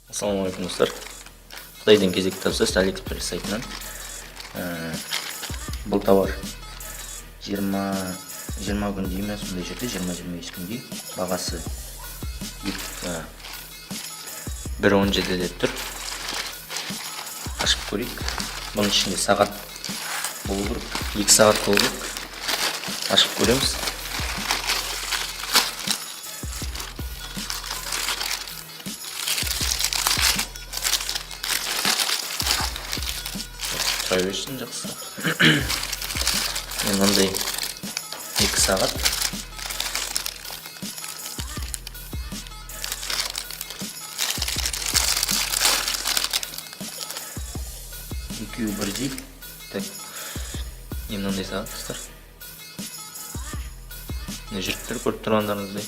Ассалаумағалейкум достар. Қытайдың кезекті тапсырыс Алиэкспресс сайтынан. Бұл тауар 20 күндей ме сондай жерде, 20-25 күндей. Бағасы 1.17 деп тұр. Ашып көрейік. Бұның ішінде сағат болу керек, 2 сағат болу керек. Ашып көреміз. Тұра берсін жақсы. Мынандай 2 сағат. Екеуі бірдей. Так, мынандай сағат достар. Мына жігіттер көріп тұрғандарыңыздай.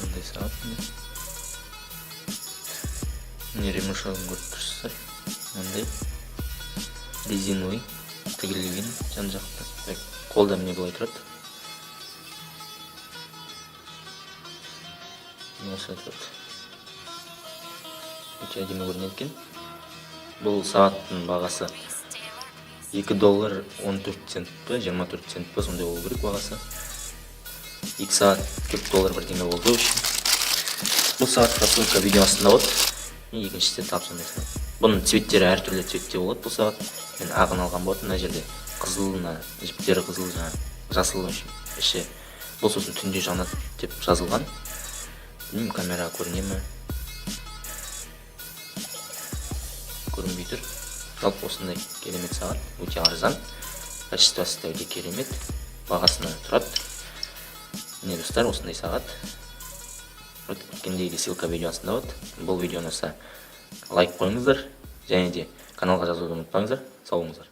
Мынандай сағат. Міне ремешогын көріп тұрсыздар. Мынандай резиновый тігілген жан-жақты. Қолда міне былай тұрады. Осылай тұрады. Өте әдемі көрінеді екен. Бұл сағаттың бағасы $2.14 па, 24 цент па, сондай болу керек бағасы. 2 сағат $4 бірдеңе болды үшін. Бұл сағатқа ссылка видео астында болады. Екіншісі тап сондай сағат. Бұның цветтері әртүрлі цветте болады бұл сағат. Мен ағын алған болатын, мына жерде қызылына, жіптері қызыл, жасыл іші. Бұл сосын түнде жанады деп жазылған. Білмеймін, камераға көріне ме? Көрінбей тұр. Жалпы осындай керемет сағат, өте арзан. Качествосы да өте керемет. Бағасына тұрады. Міне достар, осындай сағат. Өткендегі ссылка видеосында болады. Бұл видеоны лайк қойыңыздар, және де каналға жазуды ұмытпаңыздар. Сау болыңыздар.